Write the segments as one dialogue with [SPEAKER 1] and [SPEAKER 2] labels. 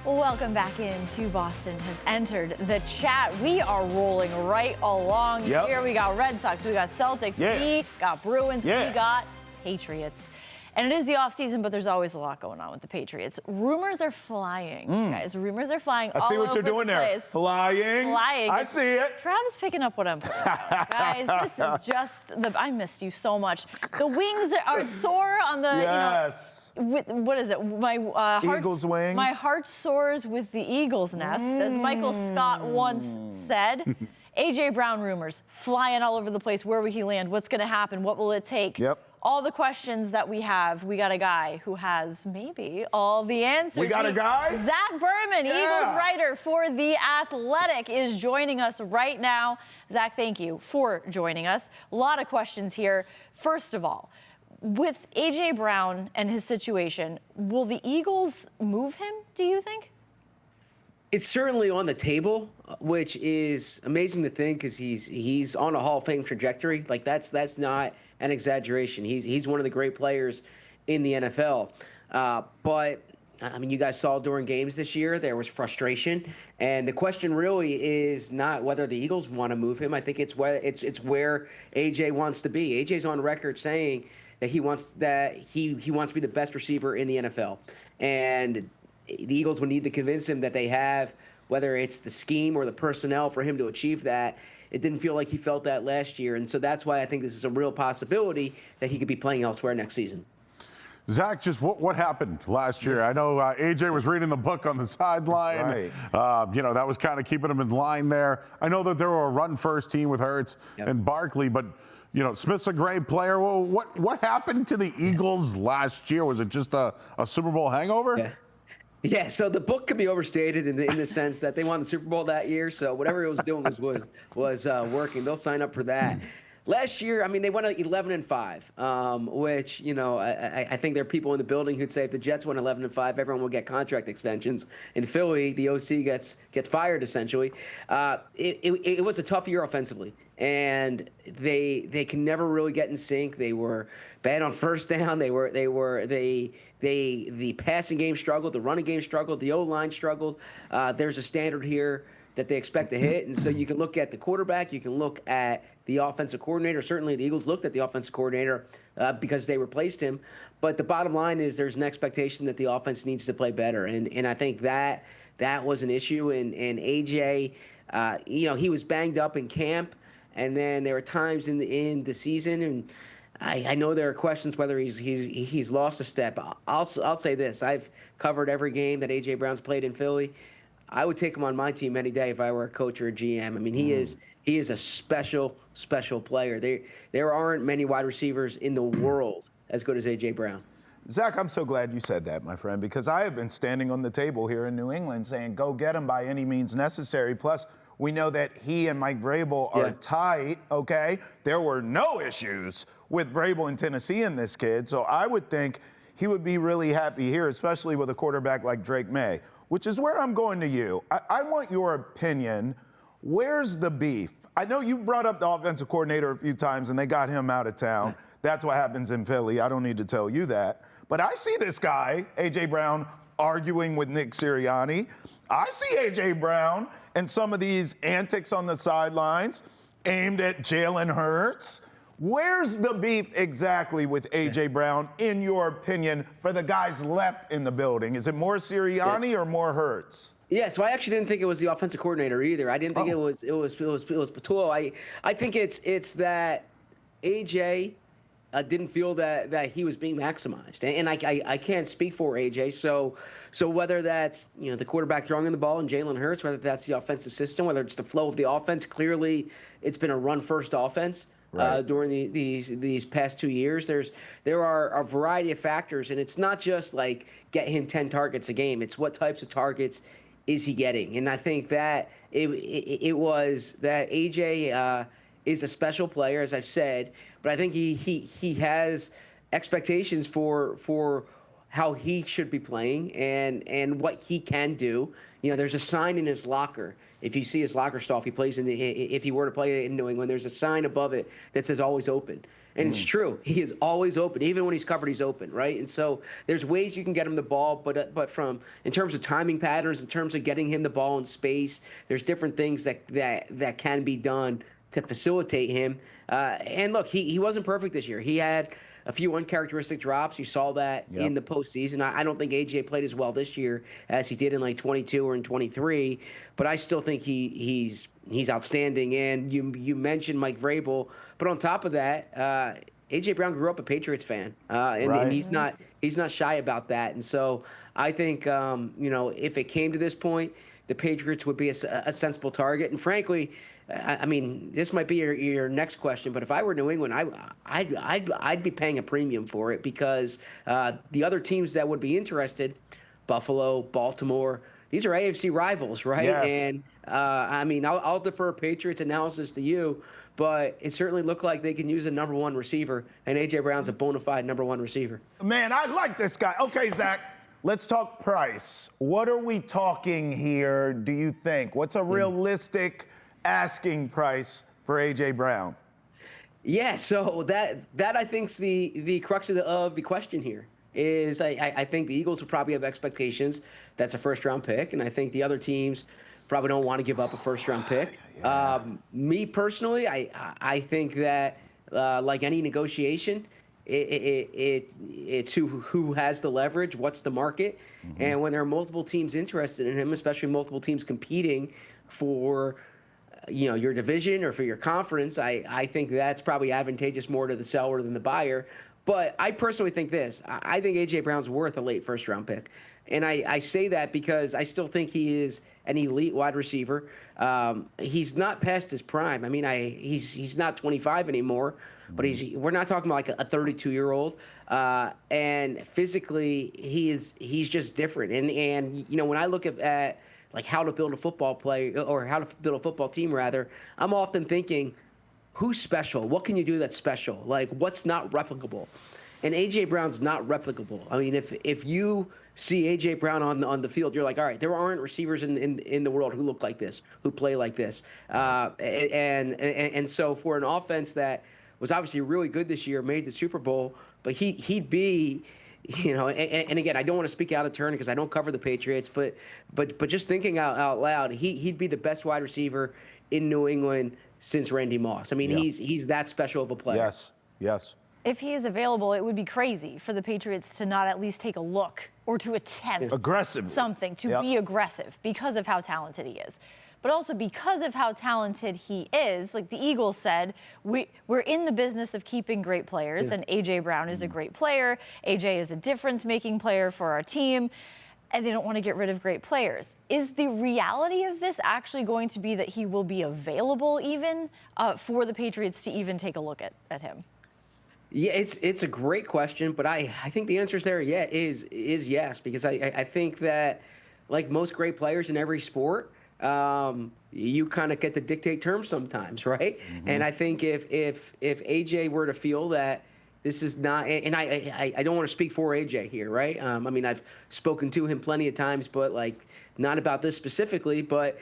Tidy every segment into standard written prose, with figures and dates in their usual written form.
[SPEAKER 1] Welcome back into Boston has entered the chat. We are rolling right along here. We got Red Sox, we got Celtics, we got Bruins, we got Patriots. And it is the offseason, but there's always a lot going on with the Patriots. Rumors are flying, guys. Rumors are flying all over the place.
[SPEAKER 2] I see what you're doing there. Flying.
[SPEAKER 1] I
[SPEAKER 2] see it.
[SPEAKER 1] Trav's picking up what I'm putting. Guys, this is just I missed you so much. The wings are sore on the, what is it? My
[SPEAKER 2] Eagle's wings.
[SPEAKER 1] My heart soars with the eagle's nest, as Michael Scott once said. A.J. Brown rumors flying all over the place. Where will he land? What's going to happen? What will it take? All the questions that we have, we got a guy who has maybe all the answers.
[SPEAKER 2] We got a guy?
[SPEAKER 1] Zach Berman, Eagles writer for The Athletic, is joining us right now. Zach, thank you for joining us. A lot of questions here. First of all, with A.J. Brown and his situation, will the Eagles move him, do you think?
[SPEAKER 3] It's certainly on the table, which is amazing to think because he's on a Hall of Fame trajectory. Like that's not an exaggeration. He's one of the great players in the NFL. But I mean, you guys saw during games this year there was frustration, and the question really is not whether the Eagles want to move him. I think it's where AJ wants to be. AJ's on record saying that he wants to be the best receiver in the NFL, and the Eagles would need to convince him that they have, whether it's the scheme or the personnel for him to achieve that. It didn't feel like he felt that last year, and so that's why I think this is a real possibility that he could be playing elsewhere next season.
[SPEAKER 2] Zach, just what happened last year? I know AJ was reading the book on the sideline. That was kind of keeping him in line there. I know that they were a run-first team with Hurts and Barkley, but Smith's a great player. Well, what happened to the Eagles last year? Was it just a Super Bowl hangover?
[SPEAKER 3] Yeah, so the book could be overstated in the sense that they won the Super Bowl that year, so whatever it was doing was working. They'll sign up for that. Last year, I mean, they went 11-5, which I think there are people in the building who'd say if the Jets went 11-5, everyone would get contract extensions. In Philly, the OC gets fired essentially. It was a tough year offensively, and they can never really get in sync. They were bad on first down. The passing game struggled, the running game struggled, the O-line struggled. There's a standard here that they expect to hit. And so you can look at the quarterback, you can look at the offensive coordinator. Certainly the Eagles looked at the offensive coordinator because they replaced him. But the bottom line is there's an expectation that the offense needs to play better. And I think that was an issue. And AJ, he was banged up in camp. And then there were times in the season, and I know there are questions whether he's lost a step. I'll say this. I've covered every game that A.J. Brown's played in Philly. I would take him on my team any day if I were a coach or a GM. I mean, he is a special player. There aren't many wide receivers in the world as good as A.J. Brown.
[SPEAKER 4] Zach, I'm so glad you said that, my friend, because I have been standing on the table here in New England saying, go get him by any means necessary. Plus, we know that he and Mike Vrabel are tight, okay? There were no issues with Vrabel in Tennessee in this kid, so I would think he would be really happy here, especially with a quarterback like Drake May, which is where I'm going to you. I want your opinion. Where's the beef? I know you brought up the offensive coordinator a few times, and they got him out of town. That's what happens in Philly. I don't need to tell you that. But I see this guy, A.J. Brown, arguing with Nick Sirianni. I see A.J. Brown and some of these antics on the sidelines aimed at Jaelen Hurts. Where's the beef exactly with A.J. Brown, in your opinion, for the guys left in the building? Is it more Sirianni or more Hurts?
[SPEAKER 3] Yeah, so I actually didn't think it was the offensive coordinator either. I didn't think it was Patul. I think it's that A.J. Didn't feel that he was being maximized, and I can't speak for AJ. So whether that's the quarterback throwing in the ball and Jalen Hurts, whether that's the offensive system, whether it's the flow of the offense, clearly it's been a run-first offense during these past 2 years. There are a variety of factors, and it's not just like get him 10 targets a game. It's what types of targets is he getting, and I think that it was that AJ is a special player, as I've said. But I think he has expectations for how he should be playing and what he can do. There's a sign in his locker. If you see his locker stall, if he were to play in New England, there's a sign above it that says always open. And it's true. He is always open. Even when he's covered, he's open, right? And so there's ways you can get him the ball, but in terms of timing patterns, in terms of getting him the ball in space, there's different things that can be done to facilitate him. And look, he wasn't perfect this year. He had a few uncharacteristic drops. You saw that in the postseason. I don't think AJ played as well this year as he did in like 22 or in 23, but I still think he's outstanding. And you mentioned Mike Vrabel, but on top of that, AJ Brown grew up a Patriots fan, and he's not shy about that. And so I think if it came to this point, the Patriots would be a sensible target. And frankly, I mean, this might be your next question, but if I were New England, I'd be paying a premium for it because the other teams that would be interested, Buffalo, Baltimore, these are AFC rivals, right?
[SPEAKER 4] Yes.
[SPEAKER 3] And I mean, I'll defer Patriots analysis to you, but it certainly looked like they can use a number one receiver, and A.J. Brown's a bona fide number one receiver.
[SPEAKER 4] Man, I like this guy. Okay, Zach, let's talk price. What are we talking here, do you think? What's a realistic asking price for A.J. Brown?
[SPEAKER 3] Yeah, so that I think's the crux of the question here is I think the Eagles will probably have expectations that's a first-round pick, and I think the other teams probably don't want to give up a first-round pick. Yeah. Me personally, I think that like any negotiation, it's who has the leverage, what's the market, and when there are multiple teams interested in him, especially multiple teams competing for your division or for your conference, I think that's probably advantageous more to the seller than the buyer. But I personally think this. I think A.J. Brown's worth a late first-round pick. And I say that because I still think he is an elite wide receiver. He's not past his prime. I mean, he's not 25 anymore, but we're not talking about like a 32-year-old. And physically, he's just different. And when I look at like how to build a football play or how to build a football team, rather, I'm often thinking, who's special? What can you do that's special? Like, what's not replicable? And A.J. Brown's not replicable. I mean, if you see A.J. Brown on the field, you're like, all right, there aren't receivers in the world who look like this, who play like this. And so for an offense that was obviously really good this year, made the Super Bowl, but he'd be – and again, I don't want to speak out of turn because I don't cover the Patriots, but just thinking out loud, he'd be the best wide receiver in New England since Randy Moss. I mean, he's that special of a player.
[SPEAKER 4] Yes.
[SPEAKER 1] If he is available, it would be crazy for the Patriots to not at least take a look or to attempt something, to be aggressive because of how talented he is. But also because of how talented he is, like the Eagles said, we're in the business of keeping great players, and A.J. Brown is a great player. A.J. is a difference-making player for our team, and they don't want to get rid of great players. Is the reality of this actually going to be that he will be available even for the Patriots to even take a look at him?
[SPEAKER 3] Yeah, it's a great question, but I think the answer is there. Yeah, is yes, because I think that like most great players in every sport, you kind of get to dictate terms sometimes, right? And I think if AJ were to feel that this is not, and I don't want to speak for AJ here, right? I mean, I've spoken to him plenty of times, but like not about this specifically, but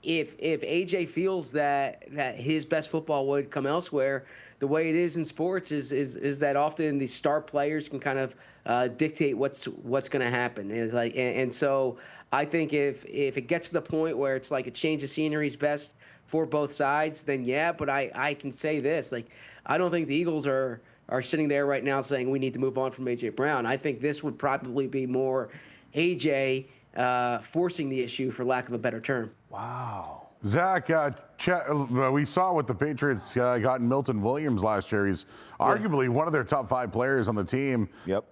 [SPEAKER 3] if AJ feels that his best football would come elsewhere, the way it is in sports is that often the star players can kind of dictate what's going to happen. And it's like, and so I think if it gets to the point where it's like a change of scenery is best for both sides, then yeah. But I can say this, like, I don't think the Eagles are sitting there right now saying we need to move on from A.J. Brown. I think this would probably be more A.J. Forcing the issue, for lack of a better term.
[SPEAKER 2] Wow. Zach, we saw what the Patriots got in Milton Williams last year. He's arguably one of their top 5 players on the team.
[SPEAKER 4] Yep.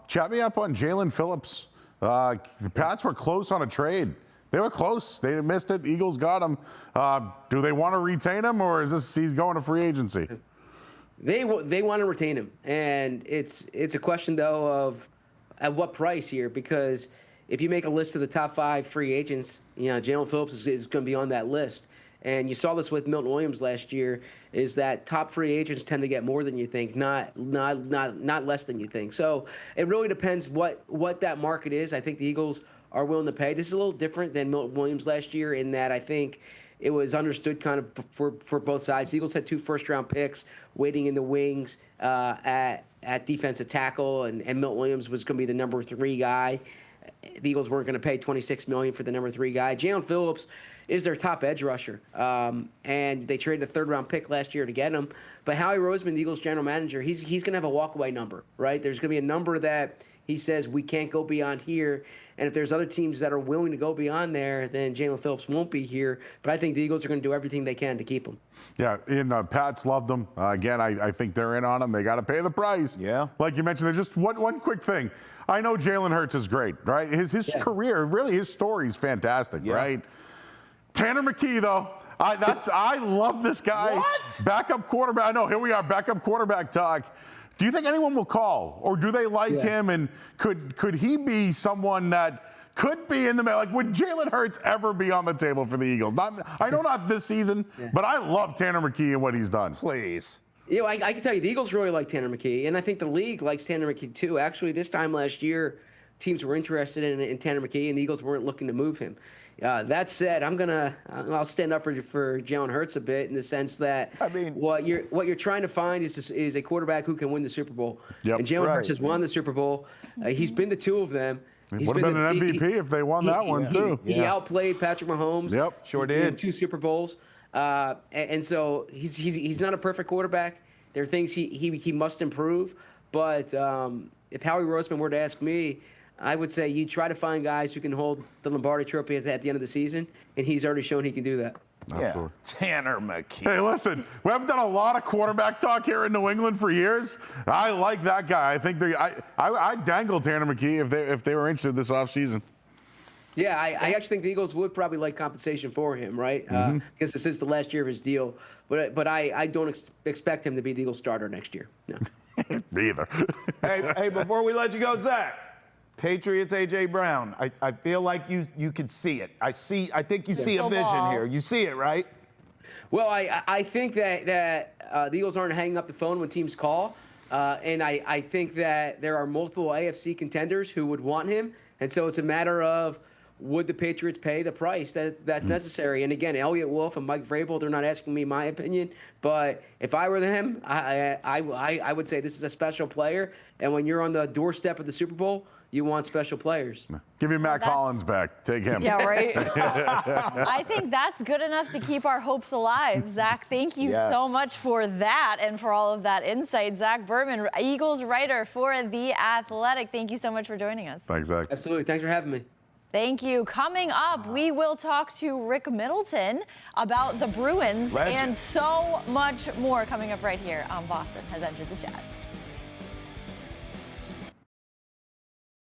[SPEAKER 2] Chat me up on Jaelen Phillips. The Pats were close on a trade. They were close. They missed it. Eagles got him. Do they want to retain him, or is he's going to free agency?
[SPEAKER 3] They want to retain him, and it's a question though of at what price here, because if you make a list of the top 5 free agents, Jaelen Phillips is going to be on that list. And you saw this with Milton Williams last year, is that top free agents tend to get more than you think, not less than you think. So it really depends what that market is. I think the Eagles are willing to pay. This is a little different than Milton Williams last year in that I think it was understood kind of for both sides. The Eagles had 2 first-round picks waiting in the wings at defensive tackle, and Milton Williams was going to be the number 3 guy. The Eagles weren't going to pay $26 million for the number 3 guy. Jaelen Phillips is their top edge rusher, and they traded a 3rd-round pick last year to get him. But Howie Roseman, the Eagles general manager, he's going to have a walkaway number, right? There's going to be a number that he says we can't go beyond here. And if there's other teams that are willing to go beyond there, then Jaelen Phillips won't be here. But I think the Eagles are going to do everything they can to keep him.
[SPEAKER 2] Yeah, and Pats loved him. Again, I think they're in on him. They got to pay the price.
[SPEAKER 4] Yeah.
[SPEAKER 2] Like you mentioned, there's just one quick thing. I know Jalen Hurts is great, right? His career, really, his story is fantastic, right? Tanner McKee, though. I love this guy.
[SPEAKER 4] What?
[SPEAKER 2] Backup quarterback. I know, here we are, backup quarterback talk. Do you think anyone will call, or do they like him? And could he be someone that could be in the middle? Like, would Jalen Hurts ever be on the table for the Eagles? I know not this season, but I love Tanner McKee and what he's done.
[SPEAKER 4] Please.
[SPEAKER 3] You know, I can tell you, the Eagles really like Tanner McKee, and I think the league likes Tanner McKee too. Actually, this time last year, teams were interested in Tanner McKee, and the Eagles weren't looking to move him. That said, I'll stand up for Jalen Hurts a bit in the sense that what you're trying to find is a quarterback who can win the Super Bowl.
[SPEAKER 2] Yep.
[SPEAKER 3] And Jalen Hurts has won the Super Bowl. He's been to 2 of them.
[SPEAKER 2] He would have been an MVP if they won that one too.
[SPEAKER 3] He outplayed Patrick Mahomes.
[SPEAKER 2] Yep,
[SPEAKER 4] sure did.
[SPEAKER 3] 2 Super Bowls. And so he's not a perfect quarterback. There are things he must improve. But if Howie Roseman were to ask me, I would say you try to find guys who can hold the Lombardi Trophy at the end of the season, and he's already shown he can do that.
[SPEAKER 4] Yeah, Tanner McKee.
[SPEAKER 2] Hey, listen, we haven't done a lot of quarterback talk here in New England for years. I like that guy. I think I'd dangle Tanner McKee if they were interested this offseason.
[SPEAKER 3] Yeah, I actually think the Eagles would probably like compensation for him, right? Because this is the last year of his deal. But I don't expect him to be the Eagles starter next year. No.
[SPEAKER 2] Me either.
[SPEAKER 4] hey, before we let you go, Zach. Patriots, A.J. Brown. I feel like you could see it. I think you see a vision here. You see it, right?
[SPEAKER 3] Well, I think that the Eagles aren't hanging up the phone when teams call. And I think that there are multiple AFC contenders who would want him. And so it's a matter of, would the Patriots pay the price that's necessary? And again, Elliott Wolf and Mike Vrabel, they're not asking me my opinion. But if I were them, I would say this is a special player. And when you're on the doorstep of the Super Bowl, you want special players.
[SPEAKER 2] Give me Matt Collins back. Take him.
[SPEAKER 1] Yeah, right? I think that's good enough to keep our hopes alive. Zach, thank you so much for that and for all of that insight. Zach Berman, Eagles writer for The Athletic. Thank you so much for joining us.
[SPEAKER 2] Thanks, Zach.
[SPEAKER 3] Absolutely. Thanks for having me.
[SPEAKER 1] Thank you. Coming up, we will talk to Rick Middleton about the Bruins and so much more coming up right here on Boston Has Entered the Chat.